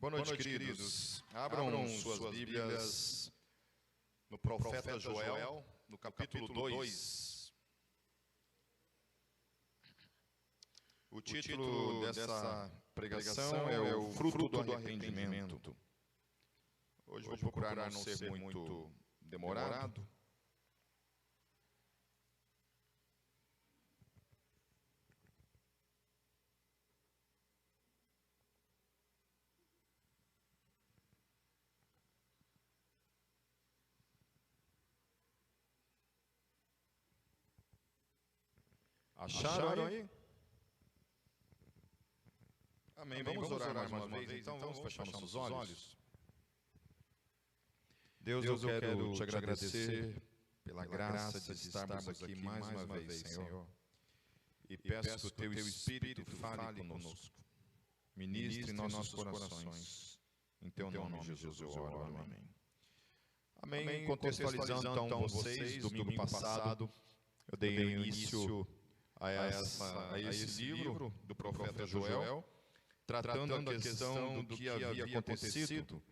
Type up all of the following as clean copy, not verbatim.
Boa noite, queridos. Abram suas Bíblias no profeta Joel, no capítulo 2. O título dessa pregação é o fruto do arrependimento. Hoje vou procurar não ser muito demorado. Acharam aí? Amém. Vamos orar mais uma vez. Então vamos fechar nossos olhos. Deus, eu quero te agradecer pela graça de estarmos aqui mais uma vez, Senhor. E peço que o Teu Espírito fale conosco. Ministre em nossos corações. Em Teu nome, Jesus, eu oro. Amém. Amém. Contextualizando então vocês, domingo passado, eu dei início a esse livro do profeta Joel, tratando a questão do que havia acontecido.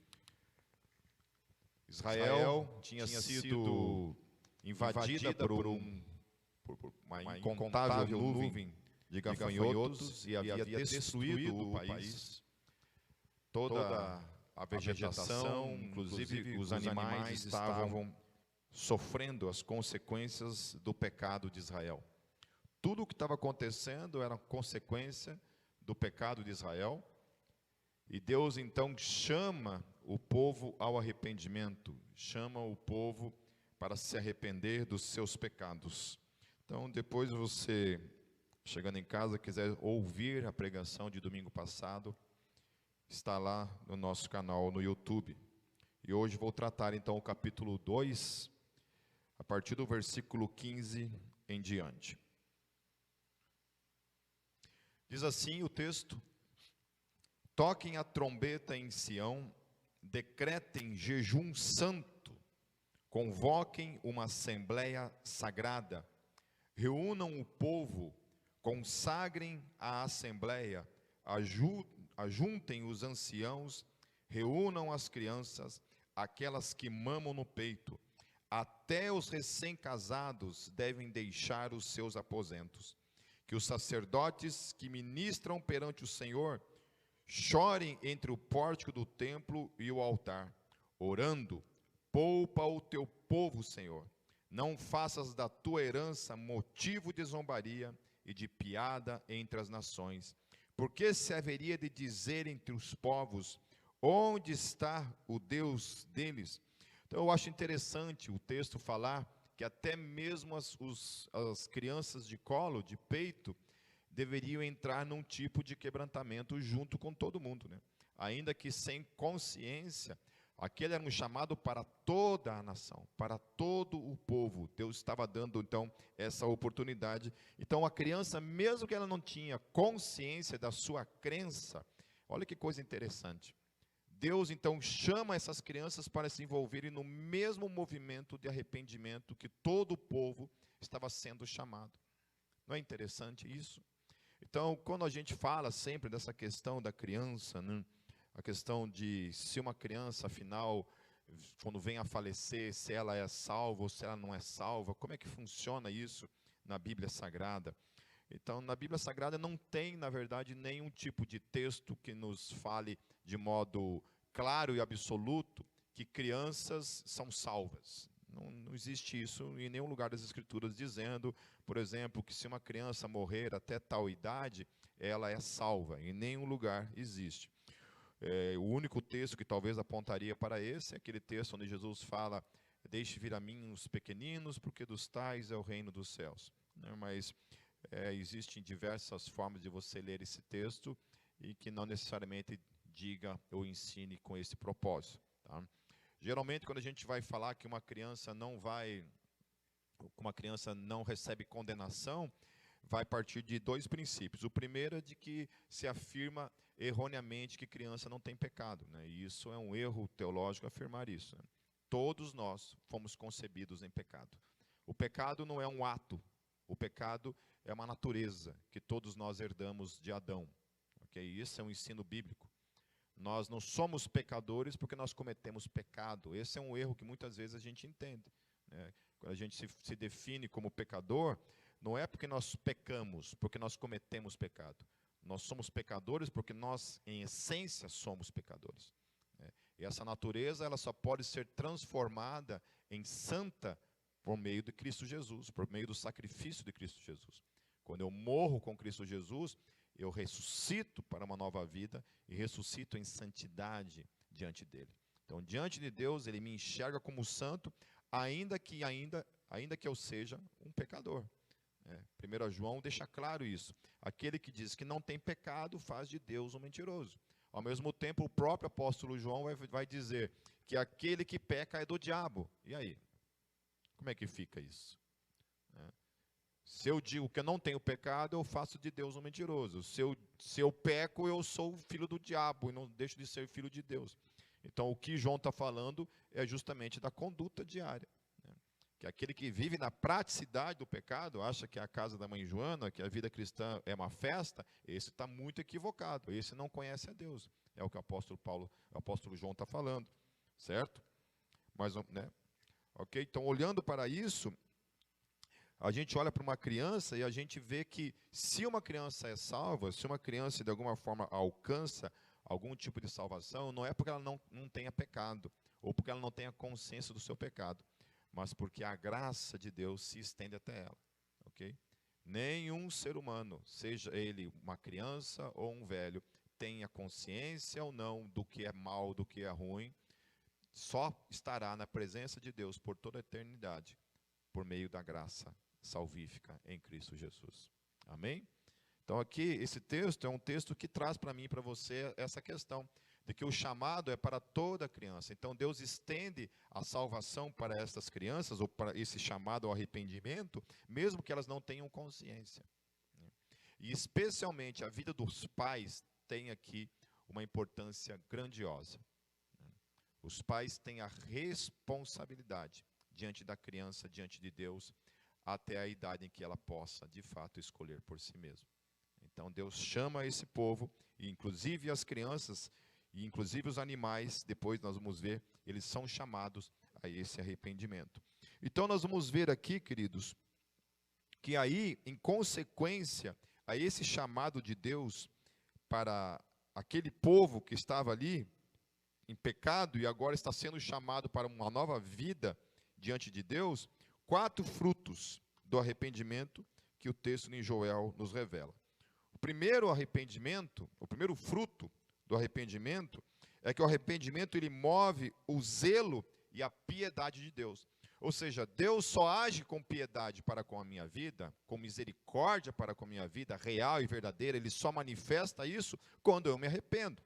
Israel tinha sido invadida por uma incontável nuvem de gafanhotos e havia destruído o país. Toda a vegetação, inclusive os animais, estavam sofrendo as consequências do pecado de Israel. Tudo o que estava acontecendo era consequência do pecado de Israel. E Deus então chama o povo ao arrependimento, chama o povo para se arrepender dos seus pecados. Então, depois você, chegando em casa, quiser ouvir a pregação de domingo passado, está lá no nosso canal no YouTube. E hoje vou tratar então o capítulo 2, a partir do versículo 15 em diante. Diz assim o texto: toquem a trombeta em Sião, decretem jejum santo, convoquem uma assembleia sagrada, reúnam o povo, consagrem a assembleia, ajuntem os anciãos, reúnam as crianças, aquelas que mamam no peito, até os recém-casados devem deixar os seus aposentos. Que os sacerdotes que ministram perante o Senhor chorem entre o pórtico do templo e o altar, orando: poupa o teu povo, Senhor. Não faças da tua herança motivo de zombaria e de piada entre as nações. Porque se haveria de dizer entre os povos: onde está o Deus deles? Então eu acho interessante o texto falar que até mesmo as crianças de colo, de peito, deveriam entrar num tipo de quebrantamento junto com todo mundo, né? Ainda que sem consciência, aquele era um chamado para toda a nação, para todo o povo. Deus estava dando então essa oportunidade. Então a criança, mesmo que ela não tinha consciência da sua crença, olha que coisa interessante. Deus então chama essas crianças para se envolverem no mesmo movimento de arrependimento que todo o povo estava sendo chamado. Não é interessante isso? Então, quando a gente fala sempre dessa questão da criança, né, a questão de se uma criança, afinal, quando vem a falecer, se ela é salva ou se ela não é salva, como é que funciona isso na Bíblia Sagrada? Então, na Bíblia Sagrada não tem, na verdade, nenhum tipo de texto que nos fale de modo claro e absoluto que crianças são salvas. Não existe isso em nenhum lugar das Escrituras dizendo, por exemplo, que se uma criança morrer até tal idade, ela é salva. Em nenhum lugar existe. O único texto que talvez apontaria para esse é aquele texto onde Jesus fala: deixe vir a mim os pequeninos, porque dos tais é o reino dos céus. Mas existem diversas formas de você ler esse texto e que não necessariamente diga ou ensine com esse propósito, tá? Geralmente, quando a gente vai falar que uma criança não recebe condenação, vai partir de dois princípios. O primeiro é de que se afirma erroneamente que criança não tem pecado, né? E isso é um erro teológico afirmar isso, né? Todos nós fomos concebidos em pecado. O pecado não é um ato, o pecado é uma natureza que todos nós herdamos de Adão. Okay? Isso é um ensino bíblico. Nós não somos pecadores porque nós cometemos pecado. Esse é um erro que muitas vezes a gente entende, né? Quando a gente se define como pecador, não é porque nós pecamos, porque nós cometemos pecado. Nós somos pecadores porque nós, em essência, somos pecadores, né? E essa natureza ela só pode ser transformada em santa por meio de Cristo Jesus, por meio do sacrifício de Cristo Jesus. Quando eu morro com Cristo Jesus, eu ressuscito para uma nova vida e ressuscito em santidade diante dele. Então, diante de Deus, ele me enxerga como santo, ainda que eu seja um pecador. 1 João deixa claro isso. Aquele que diz que não tem pecado faz de Deus um mentiroso. Ao mesmo tempo, o próprio apóstolo João vai dizer que aquele que peca é do diabo. E aí? Como é que fica isso? Se eu digo que eu não tenho pecado, eu faço de Deus um mentiroso. Se eu peco, eu sou filho do diabo e não deixo de ser filho de Deus. Então, o que João está falando é justamente da conduta diária, né? Que aquele que vive na praticidade do pecado, acha que é a casa da mãe Joana, que a vida cristã é uma festa, esse está muito equivocado. Esse não conhece a Deus. É o que o apóstolo João está falando, certo? Mas, né? Ok? Então, olhando para isso, a gente olha para uma criança e a gente vê que se uma criança é salva, se uma criança de alguma forma alcança algum tipo de salvação, não é porque ela não tenha pecado, ou porque ela não tenha consciência do seu pecado, mas porque a graça de Deus se estende até ela. Ok? Nenhum ser humano, seja ele uma criança ou um velho, tenha consciência ou não do que é mal, do que é ruim, só estará na presença de Deus por toda a eternidade, por meio da graça salvífica em Cristo Jesus. Amém? Então aqui, esse texto é um texto que traz para mim e para você essa questão de que o chamado é para toda criança. Então Deus estende a salvação para estas crianças, ou para esse chamado ao arrependimento, mesmo que elas não tenham consciência. E especialmente a vida dos pais tem aqui uma importância grandiosa. Os pais têm a responsabilidade diante da criança, diante de Deus, até a idade em que ela possa, de fato, escolher por si mesma. Então, Deus chama esse povo, e inclusive as crianças, e inclusive os animais, depois nós vamos ver, eles são chamados a esse arrependimento. Então, nós vamos ver aqui, queridos, que aí, em consequência a esse chamado de Deus para aquele povo que estava ali, em pecado, e agora está sendo chamado para uma nova vida diante de Deus, 4 frutos do arrependimento que o texto em Joel nos revela. O primeiro arrependimento, o primeiro fruto do arrependimento, é que o arrependimento ele move o zelo e a piedade de Deus. Ou seja, Deus só age com piedade para com a minha vida, com misericórdia para com a minha vida, real e verdadeira, ele só manifesta isso quando eu me arrependo.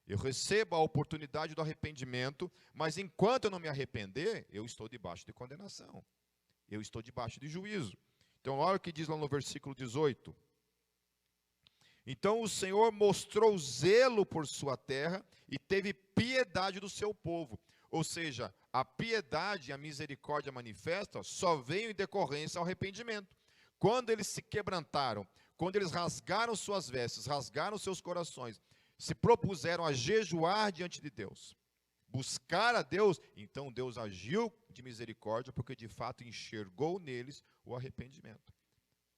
Eu recebo a oportunidade do arrependimento, mas enquanto eu não me arrepender, eu estou debaixo de condenação. Eu estou debaixo de juízo. Então, olha o que diz lá no versículo 18. Então o Senhor mostrou zelo por sua terra e teve piedade do seu povo. Ou seja, a piedade e a misericórdia manifesta só veio em decorrência ao arrependimento. Quando eles se quebrantaram, quando eles rasgaram suas vestes, rasgaram seus corações, se propuseram a jejuar diante de Deus, buscar a Deus, então Deus agiu de misericórdia, porque de fato enxergou neles o arrependimento.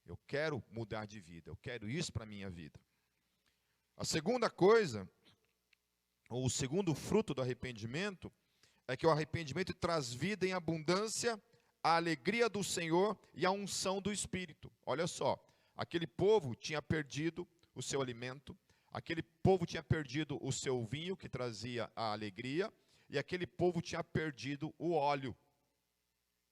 Eu quero mudar de vida, eu quero isso para a minha vida. A segunda coisa, ou o segundo fruto do arrependimento, é que o arrependimento traz vida em abundância, a alegria do Senhor e a unção do Espírito. Olha só, aquele povo tinha perdido o seu alimento, aquele povo tinha perdido o seu vinho, que trazia a alegria, e aquele povo tinha perdido o óleo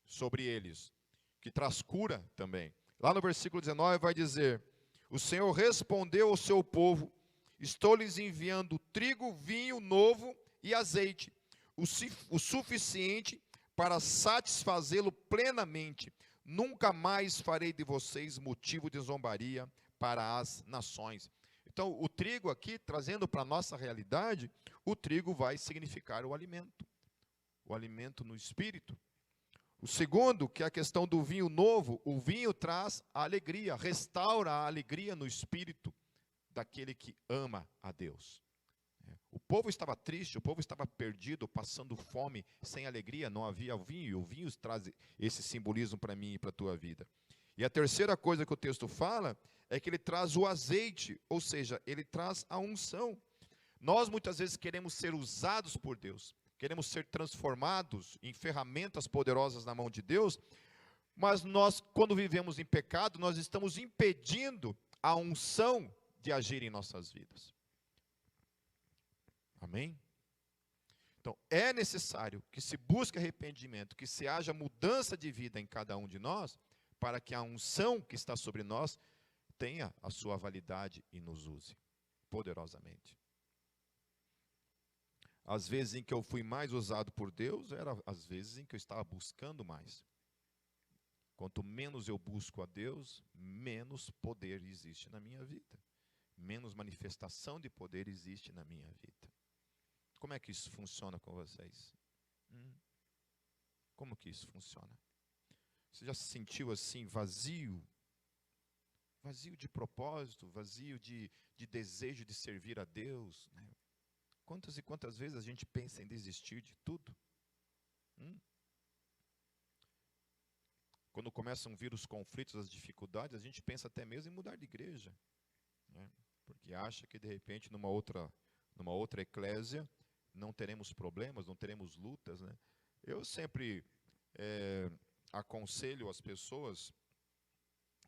sobre eles, que traz cura também. Lá no versículo 19 vai dizer: o Senhor respondeu ao seu povo: estou lhes enviando trigo, vinho novo e azeite, o suficiente para satisfazê-lo plenamente. Nunca mais farei de vocês motivo de zombaria para as nações. Então, o trigo aqui, trazendo para a nossa realidade, o trigo vai significar o alimento no espírito. O segundo, que é a questão do vinho novo, o vinho traz a alegria, restaura a alegria no espírito daquele que ama a Deus. O povo estava triste, o povo estava perdido, passando fome, sem alegria, não havia vinho, e o vinho traz esse simbolismo para mim e para a tua vida. E a terceira coisa que o texto fala é que ele traz o azeite, ou seja, ele traz a unção. Nós muitas vezes queremos ser usados por Deus, queremos ser transformados em ferramentas poderosas na mão de Deus, mas nós, quando vivemos em pecado, nós estamos impedindo a unção de agir em nossas vidas. Amém? Então, é necessário que se busque arrependimento, que se haja mudança de vida em cada um de nós, para que a unção que está sobre nós tenha a sua validade e nos use poderosamente. As vezes em que eu fui mais usado por Deus, eram as vezes em que eu estava buscando mais. Quanto menos eu busco a Deus, menos poder existe na minha vida. Menos manifestação de poder existe na minha vida. Como é que isso funciona com vocês? Como que isso funciona? Você já se sentiu assim, vazio? Vazio de propósito, vazio de desejo de servir a Deus, né? Quantas e quantas vezes a gente pensa em desistir de tudo? Quando começam a vir os conflitos, as dificuldades, a gente pensa até mesmo em mudar de igreja, né? Porque acha que de repente numa outra eclésia não teremos problemas, não teremos lutas, né? Eu sempre aconselho as pessoas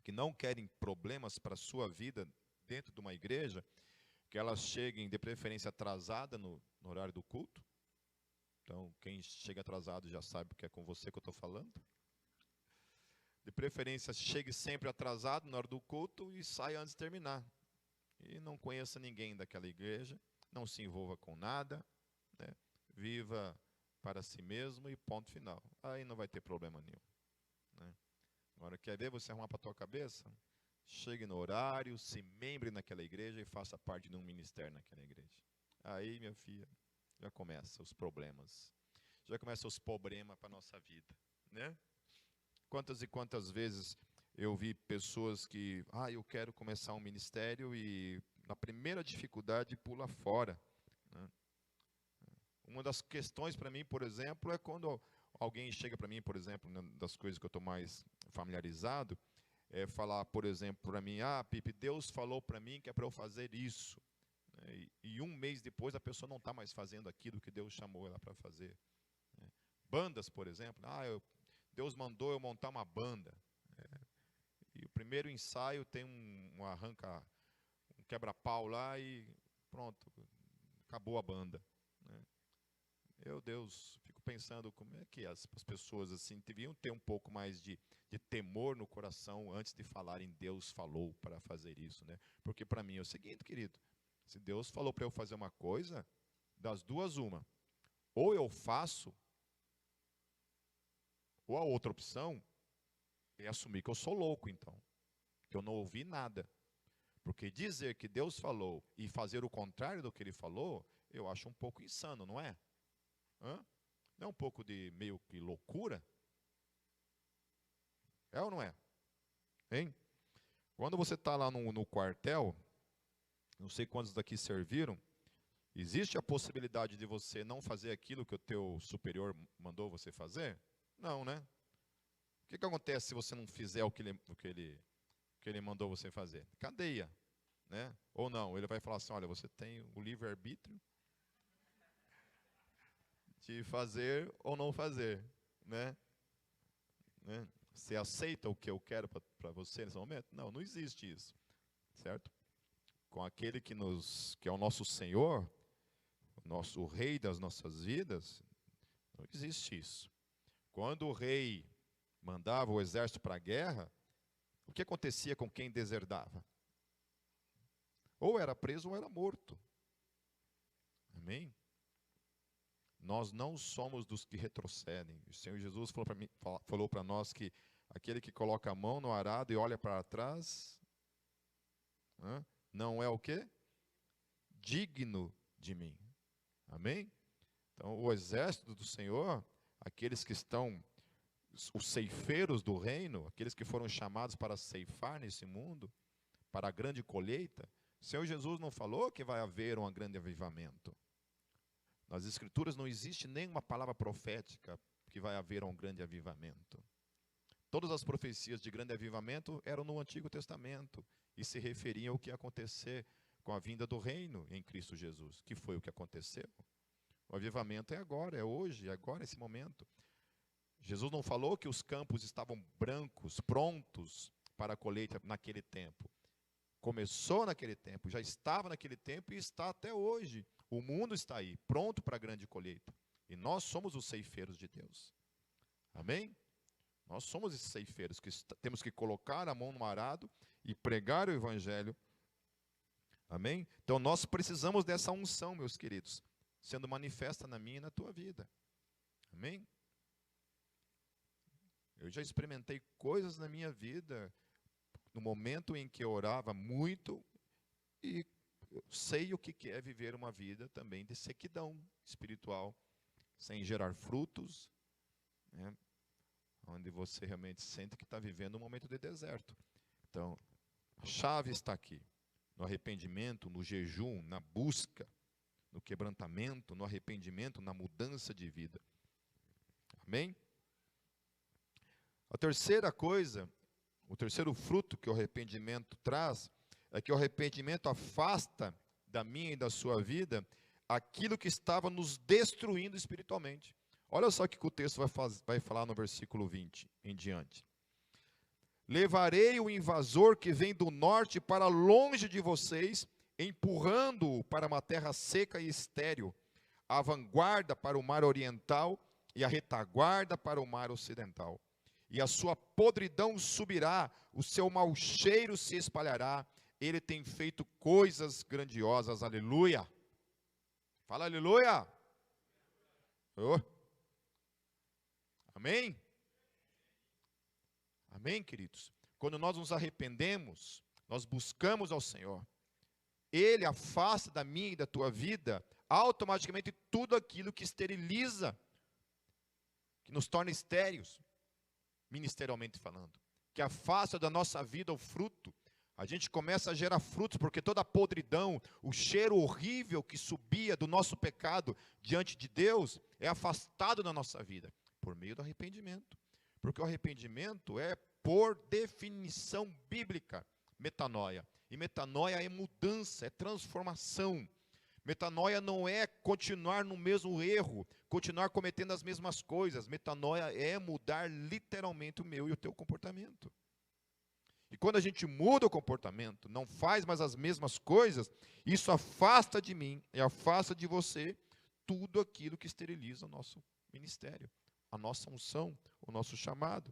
que não querem problemas para a sua vida dentro de uma igreja, que elas cheguem de preferência atrasada no horário do culto. Então, quem chega atrasado já sabe que é com você que eu estou falando. De preferência, chegue sempre atrasado na hora do culto e saia antes de terminar. E não conheça ninguém daquela igreja, não se envolva com nada, né? Viva para si mesmo e ponto final. Aí não vai ter problema nenhum, né? Agora, quer ver você arrumar para a tua cabeça? Chegue no horário, se membre naquela igreja e faça parte de um ministério naquela igreja. Aí, minha filha, já começa os problemas. Já começam os problemas para a nossa vida, né? Quantas e quantas vezes eu vi pessoas que, eu quero começar um ministério e na primeira dificuldade pula fora, né? Uma das questões para mim, por exemplo, é quando alguém chega para mim, por exemplo, das coisas que eu estou mais familiarizado, é falar, por exemplo, para mim, Pipe, Deus falou para mim que é para eu fazer isso. E um mês depois a pessoa não está mais fazendo aquilo que Deus chamou ela para fazer. Bandas, por exemplo, Deus mandou eu montar uma banda. E o primeiro ensaio tem um quebra-pau lá e pronto, acabou a banda, né? Meu Deus, fico pensando como é que as pessoas assim deviam ter um pouco mais de temor no coração antes de falarem Deus falou para fazer isso, né? Porque para mim é o seguinte, querido, se Deus falou para eu fazer uma coisa, das duas uma, ou eu faço, ou a outra opção é assumir que eu sou louco, então, que eu não ouvi nada. Porque dizer que Deus falou e fazer o contrário do que Ele falou, eu acho um pouco insano, não é? Não é um pouco de meio que loucura? É ou não é? Hein? Quando você está lá no quartel, não sei quantos daqui serviram, existe a possibilidade de você não fazer aquilo que o teu superior mandou você fazer? Não, né? O que acontece se você não fizer o que ele mandou você fazer? Cadeia, né? Ou não, ele vai falar assim, olha, você tem o livre-arbítrio de fazer ou não fazer, né? Você aceita o que eu quero para você nesse momento? Não, não existe isso, certo? Com aquele que é o nosso Senhor, o Rei das nossas vidas, não existe isso. Quando o rei mandava o exército para a guerra, o que acontecia com quem deserdava? Ou era preso ou era morto. Amém? Nós não somos dos que retrocedem. O Senhor Jesus falou para nós que aquele que coloca a mão no arado e olha para trás, não é o quê? Digno de mim. Amém? Então, o exército do Senhor, aqueles que estão, os ceifeiros do reino, aqueles que foram chamados para ceifar nesse mundo, para a grande colheita, O Senhor Jesus não falou que vai haver um grande avivamento. Nas Escrituras não existe nenhuma palavra profética que vai haver um grande avivamento. Todas as profecias de grande avivamento eram no Antigo Testamento e se referiam ao que ia acontecer com a vinda do reino em Cristo Jesus, que foi o que aconteceu. O avivamento é agora, é hoje, é agora, esse momento. Jesus não falou que os campos estavam brancos, prontos para a colheita naquele tempo. Começou naquele tempo, já estava naquele tempo e está até hoje. O mundo está aí, pronto para a grande colheita. E nós somos os ceifeiros de Deus. Amém? Nós somos esses ceifeiros que temos que colocar a mão no arado e pregar o evangelho. Amém? Então nós precisamos dessa unção, meus queridos, sendo manifesta na minha e na tua vida. Amém? Eu já experimentei coisas na minha vida, no momento em que eu orava muito, e eu sei o que é viver uma vida também de sequidão espiritual, sem gerar frutos, né? Onde você realmente sente que está vivendo um momento de deserto. Então, a chave está aqui, no arrependimento, no jejum, na busca, no quebrantamento, no arrependimento, na mudança de vida. Amém? A terceira coisa, o terceiro fruto que o arrependimento traz, é que o arrependimento afasta da minha e da sua vida aquilo que estava nos destruindo espiritualmente. Olha só o que o texto vai falar no versículo 20 em diante. Levarei o invasor que vem do norte para longe de vocês, empurrando-o para uma terra seca e estéril, a vanguarda para o mar oriental e a retaguarda para o mar ocidental. E a sua podridão subirá, o seu mau cheiro se espalhará, ele tem feito coisas grandiosas, aleluia. Fala aleluia. Oh. Amém? Amém, queridos? Quando nós nos arrependemos, nós buscamos ao Senhor, Ele afasta da minha e da tua vida, automaticamente tudo aquilo que esteriliza, que nos torna estéreis, ministerialmente falando, que afasta da nossa vida o fruto. A gente começa a gerar frutos, porque toda a podridão, o cheiro horrível que subia do nosso pecado diante de Deus, é afastado da nossa vida, por meio do arrependimento. Porque o arrependimento é, por definição bíblica, metanoia. E metanoia é mudança, é transformação. Metanoia não é continuar no mesmo erro, continuar cometendo as mesmas coisas. Metanoia é mudar literalmente o meu e o teu comportamento. E quando a gente muda o comportamento, não faz mais as mesmas coisas, isso afasta de mim e afasta de você tudo aquilo que esteriliza o nosso ministério, a nossa unção, o nosso chamado.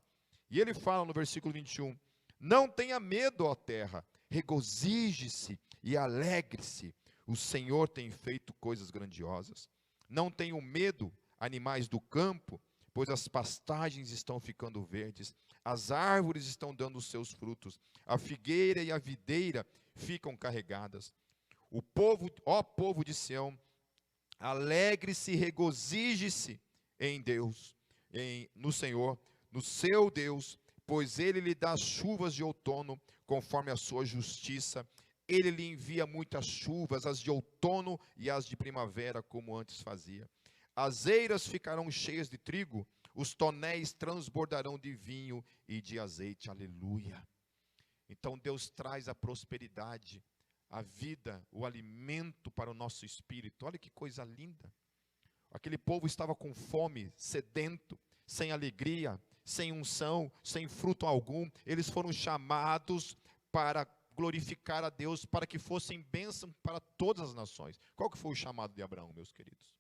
E ele fala no versículo 21, não tenha medo, ó terra, regozije-se e alegre-se, o Senhor tem feito coisas grandiosas. Não tenham medo, animais do campo, pois as pastagens estão ficando verdes, as árvores estão dando os seus frutos, a figueira e a videira ficam carregadas. O povo, ó povo de Sião, alegre-se e regozije-se em Deus, no Senhor, no seu Deus, pois Ele lhe dá as chuvas de outono, conforme a sua justiça. Ele lhe envia muitas chuvas, as de outono e as de primavera, como antes fazia. As eiras ficarão cheias de trigo, os tonéis transbordarão de vinho e de azeite. Aleluia. Então Deus traz a prosperidade, a vida, o alimento para o nosso espírito. Olha que coisa linda. Aquele povo estava com fome, sedento, sem alegria, sem unção, sem fruto algum. Eles foram chamados para glorificar a Deus, para que fossem bênção para todas as nações. Qual que foi o chamado de Abraão, meus queridos?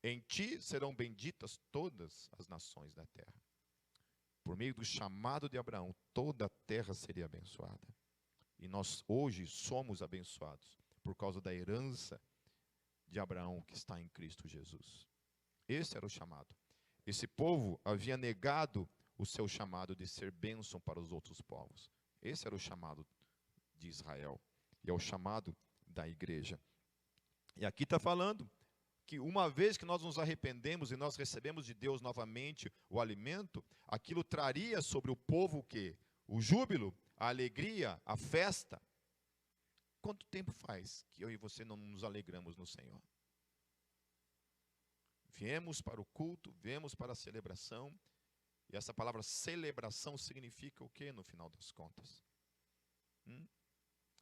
Em ti serão benditas todas as nações da terra. Por meio do chamado de Abraão, toda a terra seria abençoada. E nós hoje somos abençoados por causa da herança de Abraão que está em Cristo Jesus. Esse era o chamado. Esse povo havia negado o seu chamado de ser bênção para os outros povos. Esse era o chamado de Israel. E é o chamado da igreja. E aqui está falando que uma vez que nós nos arrependemos e nós recebemos de Deus novamente o alimento, aquilo traria sobre o povo o quê? O júbilo, a alegria, a festa. quanto tempo faz que eu e você não nos alegramos no Senhor? Viemos para o culto, viemos para a celebração, e essa palavra celebração significa o quê no final das contas?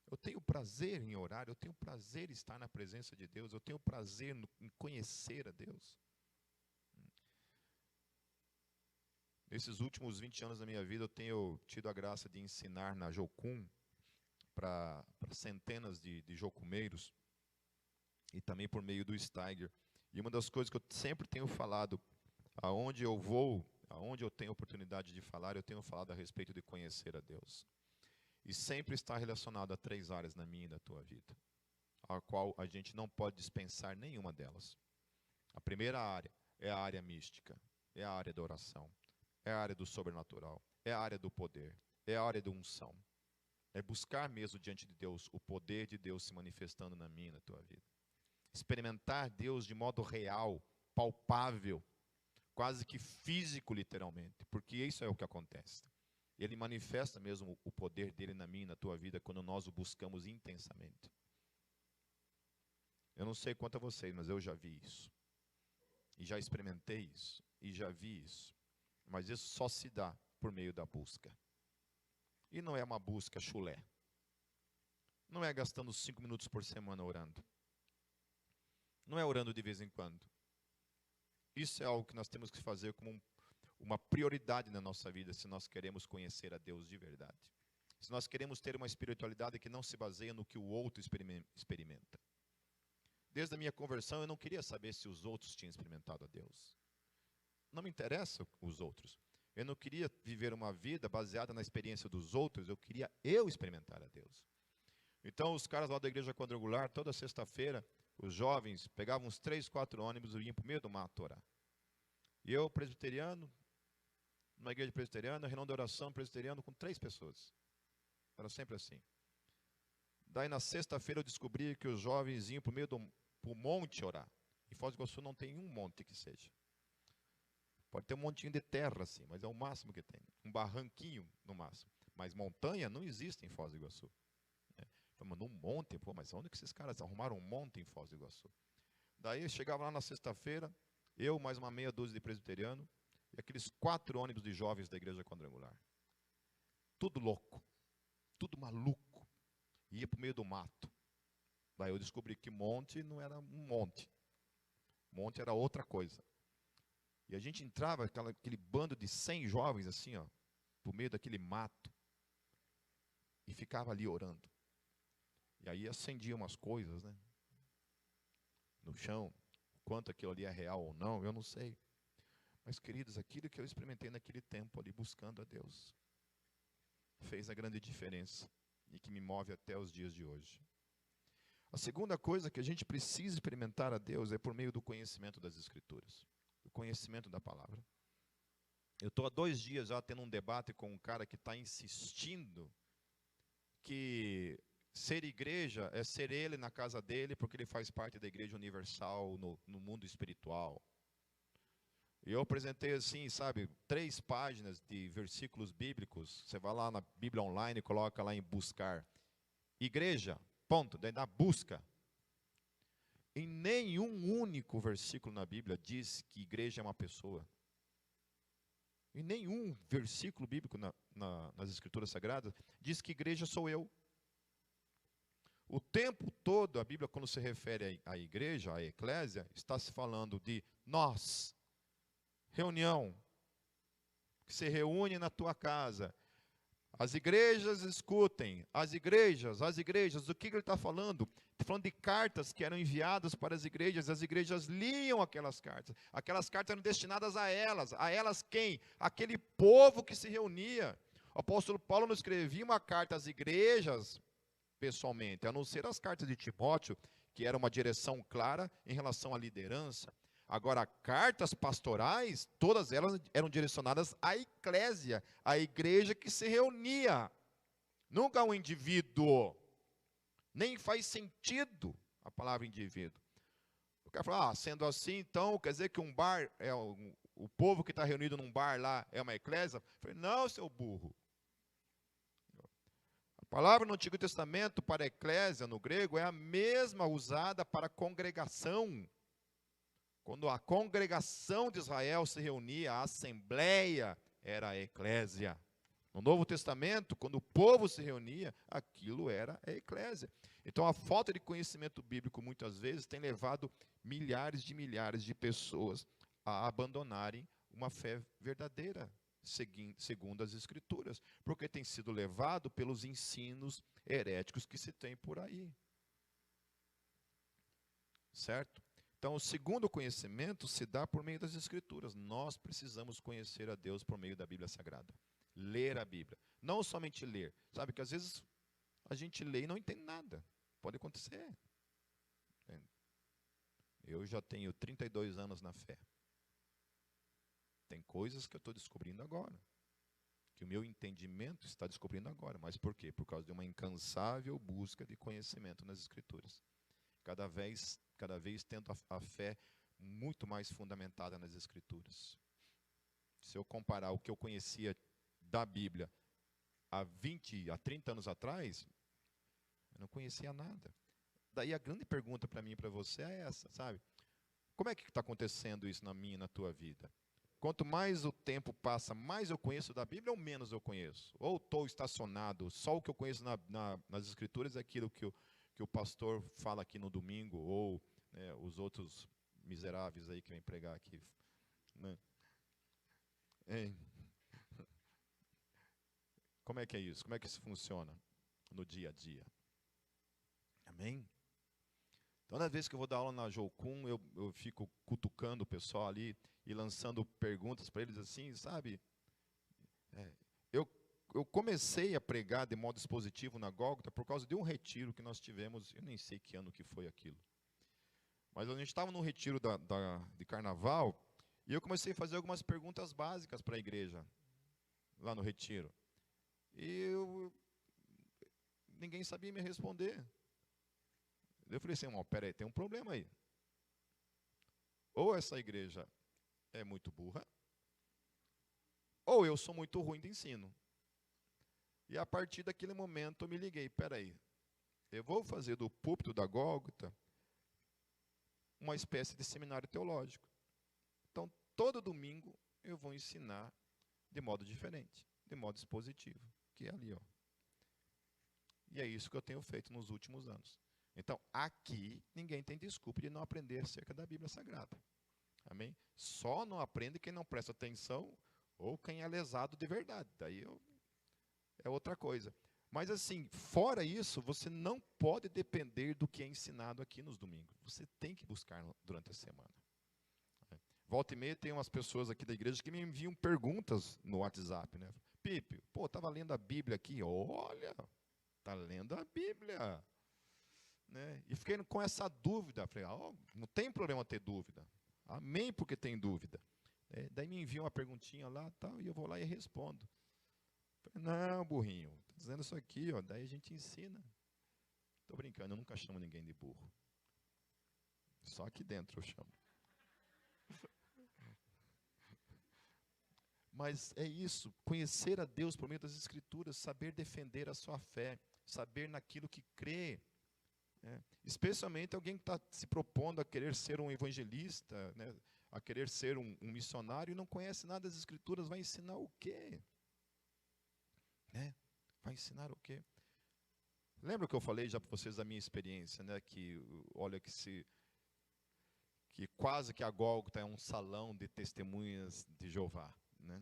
Eu tenho prazer em orar, eu tenho prazer em estar na presença de Deus, eu tenho prazer em conhecer a Deus. Nesses últimos 20 anos da minha vida, eu tenho tido a graça de ensinar na Jocum para centenas de jocumeiros, e também por meio do Steiger. E uma das coisas que eu sempre tenho falado, aonde eu vou, aonde eu tenho oportunidade de falar, eu tenho falado a respeito de conhecer a Deus. E sempre está relacionado a 3 áreas na minha e na tua vida, a qual a gente não pode dispensar nenhuma delas. A primeira área é a área mística, é a área da oração, é a área do sobrenatural, é a área do poder, é a área da unção. É buscar mesmo diante de Deus o poder de Deus se manifestando na minha e na tua vida. Experimentar Deus de modo real, palpável, quase que físico, literalmente, porque isso é o que acontece. Ele manifesta mesmo o poder dele na minha e na tua vida quando nós o buscamos intensamente. Eu não sei quanto a vocês, mas eu já vi isso. E já experimentei isso. E já vi isso. Mas isso só se dá por meio da busca. E não é uma busca chulé. Não é gastando 5 minutos por semana orando. Não é orando de vez em quando. Isso é algo que nós temos que fazer como uma prioridade na nossa vida, se nós queremos conhecer a Deus de verdade. Se nós queremos ter uma espiritualidade que não se baseia no que o outro experimenta. Desde a minha conversão, eu não queria saber se os outros tinham experimentado a Deus. Não me interessa os outros. Eu não queria viver uma vida baseada na experiência dos outros, eu queria experimentar a Deus. Então, os caras lá da igreja quadrangular, toda sexta-feira, os jovens pegavam uns 3, 4 ônibus e iam para o meio do mato orar. E eu, presbiteriano, numa igreja presbiteriana, reunião de oração presbiteriano com 3 pessoas. Era sempre assim. Daí, na sexta-feira, eu descobri que os jovens iam para o meio do monte orar. Em Foz do Iguaçu não tem um monte que seja. Pode ter um montinho de terra, assim, mas é o máximo que tem. Um barranquinho, no máximo. Mas montanha não existe em Foz do Iguaçu. Falei, num monte, pô, mas onde que esses caras arrumaram um monte em Foz do Iguaçu? Daí, eu chegava lá na sexta-feira, eu mais uma meia dúzia de presbiteriano, e aqueles 4 ônibus de jovens da igreja quadrangular. Tudo louco, tudo maluco. Ia para o meio do mato. Daí eu descobri que monte não era um monte. Monte era outra coisa. E a gente entrava, aquele bando de 100 jovens, assim, ó, por meio daquele mato, e ficava ali orando. E aí acendia umas coisas, né? No chão. Quanto aquilo ali é real ou não, eu não sei. Mas, queridos, aquilo que eu experimentei naquele tempo ali, buscando a Deus, fez a grande diferença e que me move até os dias de hoje. A segunda coisa que a gente precisa experimentar a Deus é por meio do conhecimento das Escrituras, do conhecimento da palavra. Eu estou há 2 dias já tendo um debate com um cara que está insistindo que ser igreja é ser ele na casa dele, porque ele faz parte da igreja universal no mundo espiritual. E eu apresentei assim, sabe, 3 páginas de versículos bíblicos. Você vai lá na Bíblia Online e coloca lá em buscar. Igreja, ponto, daí dá busca. Em nenhum único versículo na Bíblia diz que igreja é uma pessoa. Em nenhum versículo bíblico nas Escrituras Sagradas diz que igreja sou eu. O tempo todo, a Bíblia, quando se refere à igreja, à eclésia, está se falando de nós. Reunião, que se reúne na tua casa. As igrejas escutem, as igrejas, do que ele está falando? Está falando de cartas que eram enviadas para as igrejas liam aquelas cartas eram destinadas a elas quem? Aquele povo que se reunia. O apóstolo Paulo não escrevia uma carta às igrejas, pessoalmente, a não ser as cartas de Timóteo, que era uma direção clara em relação à liderança. Agora, cartas pastorais, todas elas eram direcionadas à eclésia, à igreja que se reunia, nunca a um indivíduo. Nem faz sentido a palavra indivíduo. O cara fala, sendo assim, então, quer dizer que um bar, o povo que está reunido num bar lá é uma eclésia? Eu falei, não, seu burro. palavra no Antigo Testamento para eclésia, no grego, é a mesma usada para congregação. Quando a congregação de Israel se reunia, a assembleia era a eclésia. No Novo Testamento, quando o povo se reunia, aquilo era a eclésia. Então, a falta de conhecimento bíblico, muitas vezes, tem levado milhares de pessoas a abandonarem uma fé verdadeira, segundo as Escrituras, porque tem sido levado pelos ensinos heréticos que se tem por aí. Certo? Então, o segundo conhecimento se dá por meio das Escrituras. Nós precisamos conhecer a Deus por meio da Bíblia Sagrada. Ler a Bíblia. Não somente ler. Sabe que às vezes a gente lê e não entende nada. Pode acontecer. Eu já tenho 32 anos na fé. Tem coisas que eu estou descobrindo agora. Que o meu entendimento está descobrindo agora. Mas por quê? Por causa de uma incansável busca de conhecimento nas Escrituras. Cada vez tendo a fé muito mais fundamentada nas Escrituras. Se eu comparar o que eu conhecia da Bíblia há 30 anos atrás, eu não conhecia nada. Daí a grande pergunta para mim e para você é essa, sabe? Como é que está acontecendo isso na minha e na tua vida? Quanto mais o tempo passa, mais eu conheço da Bíblia ou menos eu conheço? Ou estou estacionado, só o que eu conheço nas Escrituras é aquilo que o pastor fala aqui no domingo, ou os outros miseráveis aí que vêm pregar aqui. Né? Como é que é isso? Como é que isso funciona no dia a dia? Amém? Toda vez que eu vou dar aula na Jocum, eu fico cutucando o pessoal ali e lançando perguntas para eles assim, sabe? Eu comecei a pregar de modo expositivo na Gólgota por causa de um retiro que nós tivemos, eu nem sei que ano que foi aquilo. Mas a gente estava num retiro de carnaval e eu comecei a fazer algumas perguntas básicas para a igreja, lá no retiro. E ninguém sabia me responder. Eu falei assim, peraí, tem um problema aí. Ou essa igreja é muito burra, ou eu sou muito ruim de ensino. E a partir daquele momento eu me liguei, peraí, eu vou fazer do púlpito da Gólgota uma espécie de seminário teológico. Então, todo domingo eu vou ensinar de modo diferente, de modo expositivo, que é ali, ó. E é isso que eu tenho feito nos últimos anos. Então, aqui, ninguém tem desculpa de não aprender acerca da Bíblia Sagrada. Amém? Só não aprende quem não presta atenção ou quem é lesado de verdade. Daí é outra coisa. Mas assim, fora isso, você não pode depender do que é ensinado aqui nos domingos. Você tem que buscar durante a semana. Volta e meia tem umas pessoas aqui da igreja que me enviam perguntas no WhatsApp, né? Pipe, estava lendo a Bíblia aqui. Olha, está lendo a Bíblia. Né? E fiquei com essa dúvida. Falei, não tem problema ter dúvida. Amém porque tem dúvida. Daí me envia uma perguntinha lá, tal, e eu vou lá e respondo. Falei, não, burrinho, estou dizendo isso aqui, ó, daí a gente ensina. Estou brincando, eu nunca chamo ninguém de burro. Só aqui dentro eu chamo. Mas é isso, conhecer a Deus por meio das Escrituras, saber defender a sua fé, saber naquilo que crê. Especialmente alguém que está se propondo a querer ser um evangelista, né, a querer ser um missionário e não conhece nada das Escrituras, vai ensinar o quê? Né? Vai ensinar o quê? Lembra que eu falei já para vocês da minha experiência, né, que olha que quase que a Gólgota é um salão de testemunhas de Jeová, né?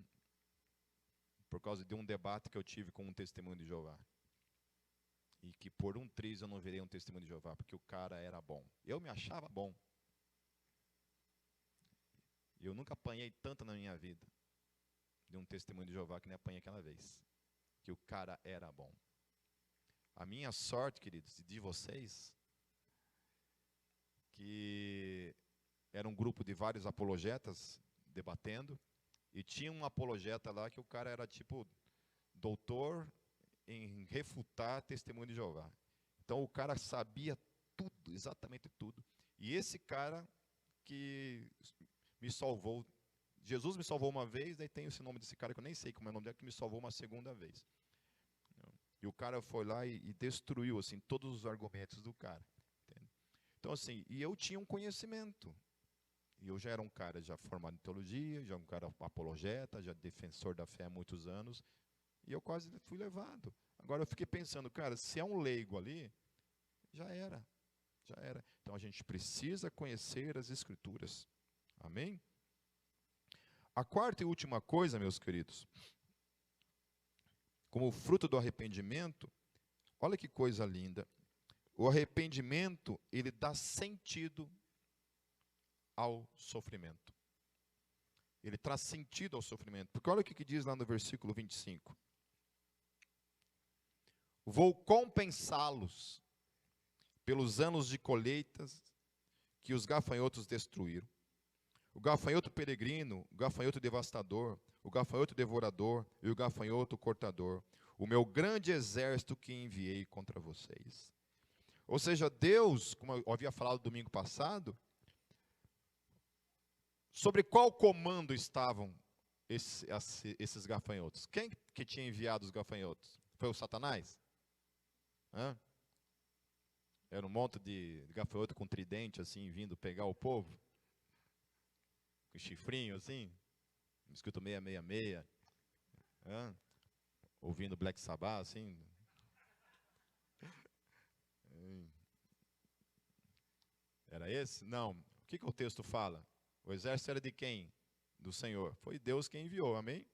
Por causa de um debate que eu tive com um testemunho de Jeová. E que por um triz eu não virei um testemunho de Jeová, porque o cara era bom. Eu me achava bom. Eu nunca apanhei tanto na minha vida de um testemunho de Jeová que nem apanhei aquela vez. Que o cara era bom. A minha sorte, queridos, de vocês, que era um grupo de vários apologetas debatendo, e tinha um apologeta lá que o cara era tipo doutor em refutar testemunho de Jeová. Então o cara sabia tudo, exatamente tudo. E esse cara que me salvou, Jesus me salvou uma vez, daí tem esse nome desse cara que eu nem sei como é o nome dele, que me salvou uma segunda vez. E o cara foi lá e destruiu assim todos os argumentos do cara. Entende? Então assim, e eu tinha um conhecimento. E eu já era um cara já formado em teologia, já um cara apologeta, já defensor da fé há muitos anos. E eu quase fui levado. Agora eu fiquei pensando, cara, se é um leigo ali, já era. Já era. Então a gente precisa conhecer as Escrituras. Amém? A quarta e última coisa, meus queridos, como fruto do arrependimento, olha que coisa linda. O arrependimento, ele dá sentido ao sofrimento. Ele traz sentido ao sofrimento. Porque olha o que diz lá no versículo 25. Vou compensá-los pelos anos de colheitas que os gafanhotos destruíram. O gafanhoto peregrino, o gafanhoto devastador, o gafanhoto devorador e o gafanhoto cortador, o meu grande exército que enviei contra vocês. Ou seja, Deus, como eu havia falado domingo passado, sobre qual comando estavam esses gafanhotos? Quem que tinha enviado os gafanhotos? Foi o Satanás? Hã? Era um monte de gafanhoto com tridente, assim, vindo pegar o povo? Com chifrinho, assim? Escrito 666. Hã? Ouvindo Black Sabbath, assim? Era esse? Não. O que o texto fala? O exército era de quem? Do Senhor. Foi Deus quem enviou, amém?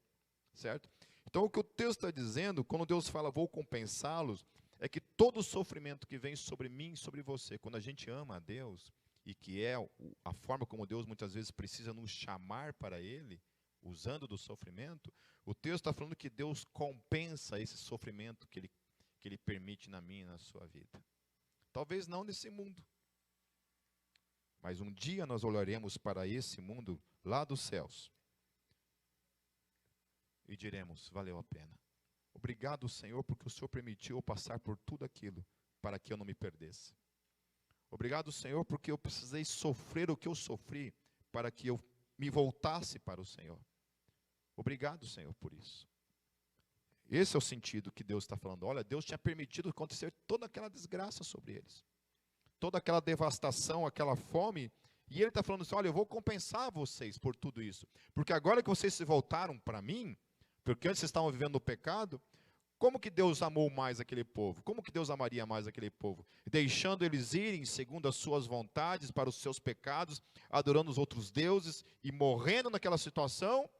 Certo? Então o que o texto está dizendo, quando Deus fala vou compensá-los, é que todo o sofrimento que vem sobre mim e sobre você, quando a gente ama a Deus, e que é a forma como Deus muitas vezes precisa nos chamar para Ele, usando do sofrimento, o texto está falando que Deus compensa esse sofrimento que Ele permite na minha e na sua vida. Talvez não nesse mundo, mas um dia nós olharemos para esse mundo lá dos céus e diremos, valeu a pena. Obrigado, Senhor, porque o Senhor permitiu eu passar por tudo aquilo para que eu não me perdesse. Obrigado, Senhor, porque eu precisei sofrer o que eu sofri para que eu me voltasse para o Senhor. Obrigado, Senhor, por isso. Esse é o sentido que Deus está falando. Olha, Deus tinha permitido acontecer toda aquela desgraça sobre eles. Toda aquela devastação, aquela fome. E Ele está falando assim, olha, eu vou compensar vocês por tudo isso. Porque agora que vocês se voltaram para mim, porque antes vocês estavam vivendo no pecado, como que Deus amou mais aquele povo? Como que Deus amaria mais aquele povo? Deixando eles irem segundo as suas vontades, para os seus pecados, adorando os outros deuses e morrendo naquela situação?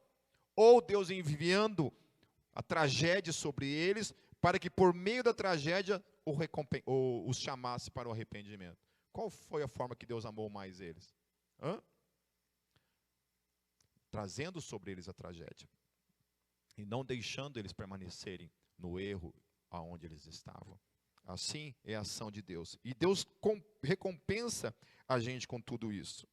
Ou Deus enviando a tragédia sobre eles, para que por meio da tragédia os chamasse para o arrependimento? Qual foi a forma que Deus amou mais eles? Trazendo sobre eles a tragédia. E não deixando eles permanecerem no erro aonde eles estavam. Assim é a ação de Deus. E Deus recompensa a gente com tudo isso.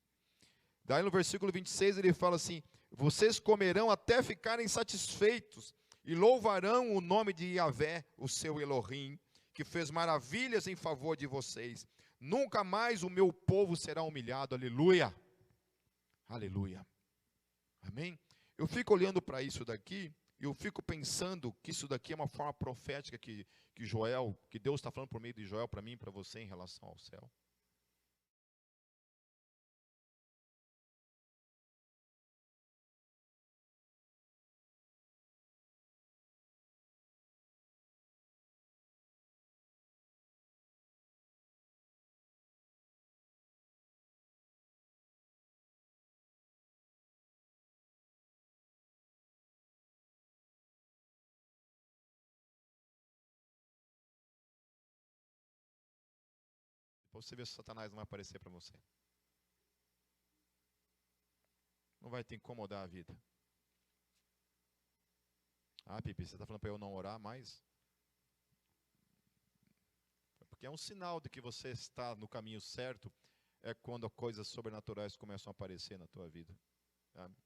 Daí no versículo 26 ele fala assim, vocês comerão até ficarem satisfeitos e louvarão o nome de Yahvé, o seu Elohim, que fez maravilhas em favor de vocês. Nunca mais o meu povo será humilhado. Aleluia. Aleluia. Amém? Eu fico olhando para isso daqui, e eu fico pensando que isso daqui é uma forma profética que Deus está falando por meio de Joel para mim e para você em relação ao céu. Depois você vê se Satanás não vai aparecer para você. Não vai te incomodar a vida. Ah, Pipi, você está falando para eu não orar mais? Porque é um sinal de que você está no caminho certo, é quando coisas sobrenaturais começam a aparecer na tua vida. Sabe?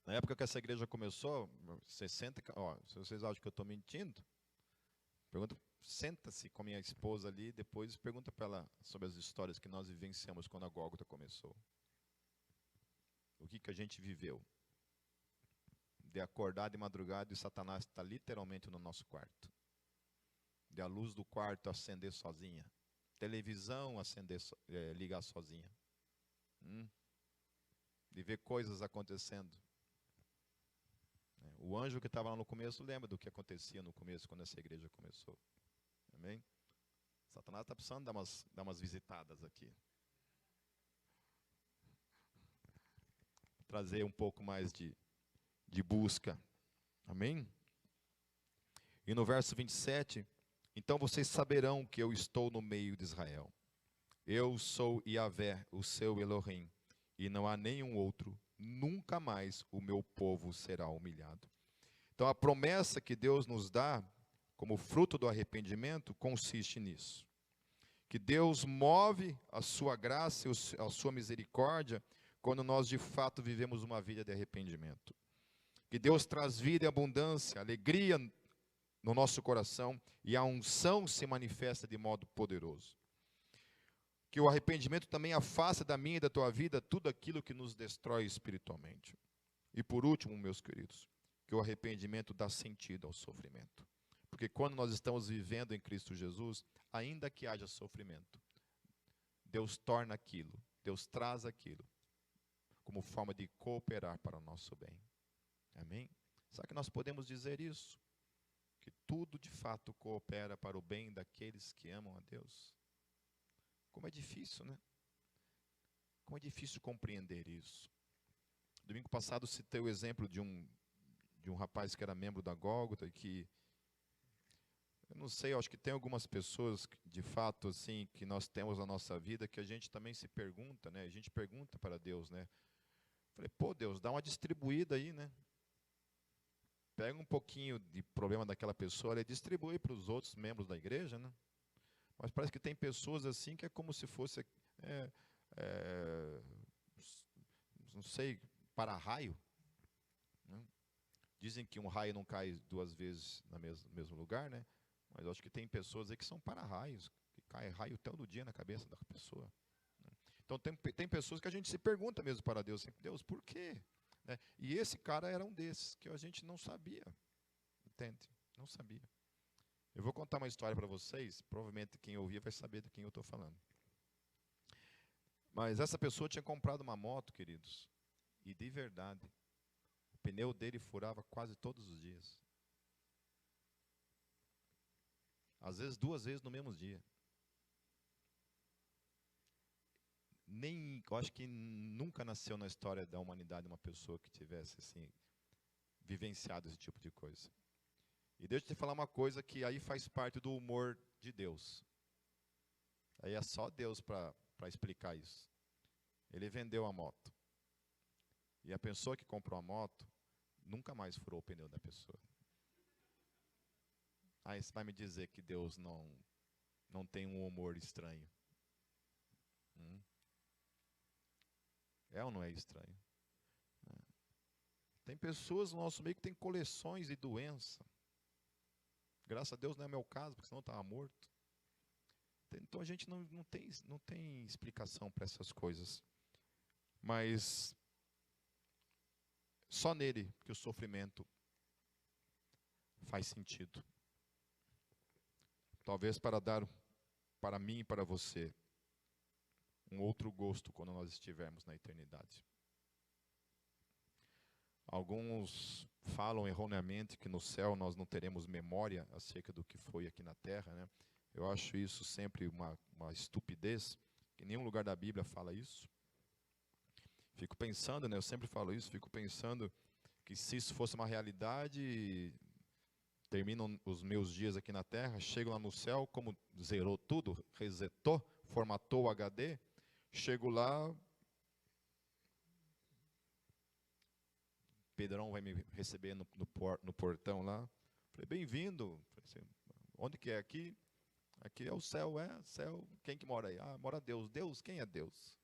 Na época que essa igreja começou, se vocês acham que eu estou mentindo, senta-se com a minha esposa ali, depois pergunta para ela sobre as histórias que nós vivenciamos quando a Gólgota começou. O que a gente viveu. de acordar de madrugada e Satanás está literalmente no nosso quarto. De a luz do quarto acender sozinha. Televisão acender, ligar sozinha. De ver coisas acontecendo. O anjo que estava lá no começo lembra do que acontecia no começo, quando essa igreja começou. Amém? Satanás está precisando dar umas visitadas aqui. Trazer um pouco mais de busca. Amém? E no verso 27, então vocês saberão que eu estou no meio de Israel. Eu sou Yahvé, o seu Elohim, e não há nenhum outro. Nunca mais o meu povo será humilhado. Então a promessa que Deus nos dá, como fruto do arrependimento, consiste nisso. Que Deus move a sua graça e a sua misericórdia quando nós de fato vivemos uma vida de arrependimento. Que Deus traz vida e abundância, alegria no nosso coração e a unção se manifesta de modo poderoso. Que o arrependimento também afasta da minha e da tua vida tudo aquilo que nos destrói espiritualmente. E por último, meus queridos, que o arrependimento dá sentido ao sofrimento. Porque quando nós estamos vivendo em Cristo Jesus, ainda que haja sofrimento, Deus torna aquilo, Deus traz aquilo, como forma de cooperar para o nosso bem. Amém? Será que nós podemos dizer isso? Que tudo de fato coopera para o bem daqueles que amam a Deus? Como é difícil, né? Como é difícil compreender isso. Domingo passado citei o exemplo de um rapaz que era membro da Gólgota e que, eu não sei, eu acho que tem algumas pessoas, de fato, assim, que nós temos na nossa vida, que a gente também se pergunta, né? A gente pergunta para Deus, né? Falei, pô, Deus, dá uma distribuída aí, né? Pega um pouquinho de problema daquela pessoa e distribui para os outros membros da igreja, né? Mas parece que tem pessoas assim que é como se fosse, não sei, para-raio. Né? Dizem que um raio não cai duas vezes no mesmo lugar, né? Mas eu acho que tem pessoas aí que são para-raios, que cai raio todo dia na cabeça da pessoa. Né? Então tem pessoas que a gente se pergunta mesmo para Deus, assim, Deus, por quê? Né? E esse cara era um desses, que a gente não sabia. Entende? Não sabia. Eu vou contar uma história para vocês, provavelmente quem ouvir vai saber de quem eu estou falando. Mas essa pessoa tinha comprado uma moto, queridos, e de verdade, o pneu dele furava quase todos os dias. Às vezes 2 vezes no mesmo dia. Eu acho que nunca nasceu na história da humanidade uma pessoa que tivesse assim, vivenciado esse tipo de coisa. E deixa eu te falar uma coisa que aí faz parte do humor de Deus. Aí é só Deus para explicar isso. Ele vendeu a moto. E a pessoa que comprou a moto nunca mais furou o pneu da pessoa. Aí você vai me dizer que Deus não tem um humor estranho. É ou não é estranho? Tem pessoas no nosso meio que têm coleções de doença. Graças a Deus não é meu caso, porque senão eu estava morto. Então a gente não tem explicação para essas coisas. Mas só nele que o sofrimento faz sentido. Talvez para dar para mim e para você um outro gosto quando nós estivermos na eternidade. Alguns falam erroneamente que no céu nós não teremos memória acerca do que foi aqui na terra, né? Eu acho isso sempre uma estupidez, que em nenhum lugar da Bíblia fala isso. Fico pensando, né? Eu sempre falo isso, fico pensando que se isso fosse uma realidade, terminam os meus dias aqui na terra, chego lá no céu, como zerou tudo, resetou, formatou o HD, chego lá, Pedrão vai me receber no portão lá. Falei, bem-vindo. Assim, onde que é aqui? Aqui é o céu, céu. Quem que mora aí? Ah, mora Deus. Deus, quem é Deus?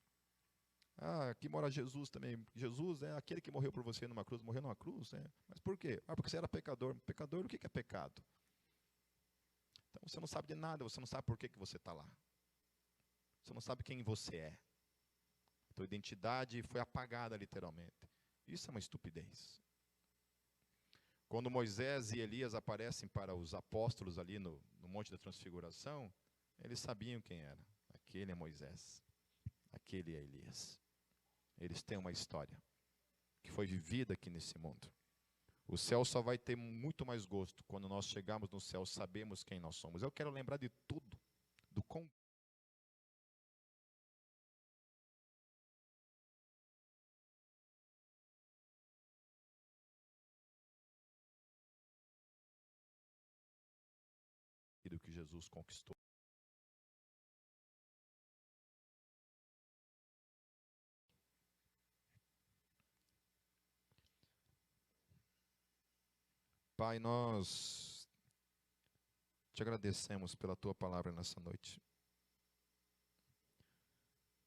Ah, aqui mora Jesus também. Jesus é aquele que morreu por você numa cruz. Morreu numa cruz? É. Mas por quê? Ah, porque você era pecador. Pecador, o que é pecado? Então você não sabe de nada, você não sabe por que você está lá. Você não sabe quem você é. A tua identidade foi apagada literalmente. Isso é uma estupidez. Quando Moisés e Elias aparecem para os apóstolos ali no Monte da Transfiguração, eles sabiam quem era. Aquele é Moisés, aquele é Elias. Eles têm uma história que foi vivida aqui nesse mundo. O céu só vai ter muito mais gosto quando nós chegarmos no céu, sabemos quem nós somos. Eu quero lembrar de tudo, do quão do que Jesus conquistou. Pai, nós te agradecemos pela tua palavra nessa noite.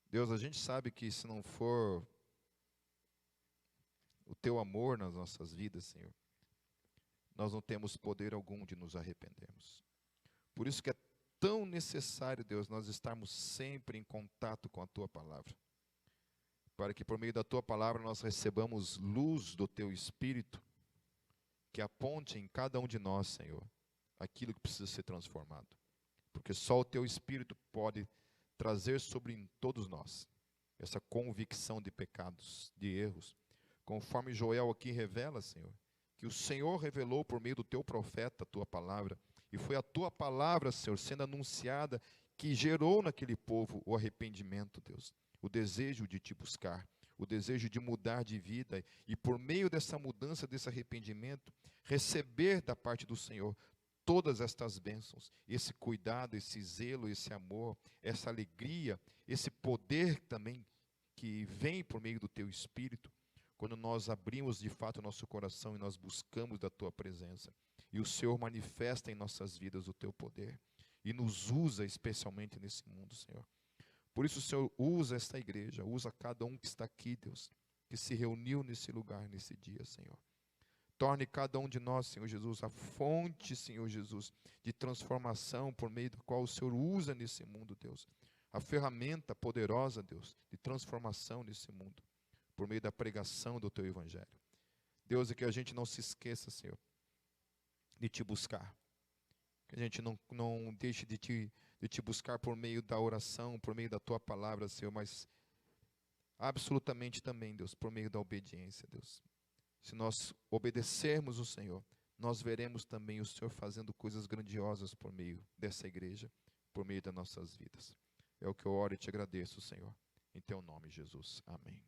Deus, a gente sabe que se não for o teu amor nas nossas vidas, Senhor, nós não temos poder algum de nos arrependermos. Por isso que é tão necessário, Deus, nós estarmos sempre em contato com a tua palavra, para que por meio da tua palavra nós recebamos luz do teu Espírito, que aponte em cada um de nós, Senhor, aquilo que precisa ser transformado. Porque só o teu Espírito pode trazer sobre todos nós essa convicção de pecados, de erros. Conforme Joel aqui revela, Senhor, que o Senhor revelou por meio do teu profeta a tua palavra, e foi a tua palavra, Senhor, sendo anunciada, que gerou naquele povo o arrependimento, Deus, o desejo de te buscar, o desejo de mudar de vida, e por meio dessa mudança, desse arrependimento, receber da parte do Senhor todas estas bênçãos, esse cuidado, esse zelo, esse amor, essa alegria, esse poder também que vem por meio do teu Espírito, quando nós abrimos de fato o nosso coração e nós buscamos da tua presença. E o Senhor manifesta em nossas vidas o teu poder e nos usa especialmente nesse mundo, Senhor. Por isso, Senhor, usa esta igreja, usa cada um que está aqui, Deus, que se reuniu nesse lugar, nesse dia, Senhor. Torne cada um de nós, Senhor Jesus, a fonte, Senhor Jesus, de transformação por meio do qual o Senhor usa nesse mundo, Deus. A ferramenta poderosa, Deus, de transformação nesse mundo, por meio da pregação do teu evangelho. Deus, é que a gente não se esqueça, Senhor, de te buscar. Que a gente não deixe de te buscar por meio da oração, por meio da tua palavra, Senhor, mas absolutamente também, Deus, por meio da obediência, Deus. Se nós obedecermos o Senhor, nós veremos também o Senhor fazendo coisas grandiosas por meio dessa igreja, por meio das nossas vidas. É o que eu oro e te agradeço, Senhor. Em teu nome, Jesus. Amém.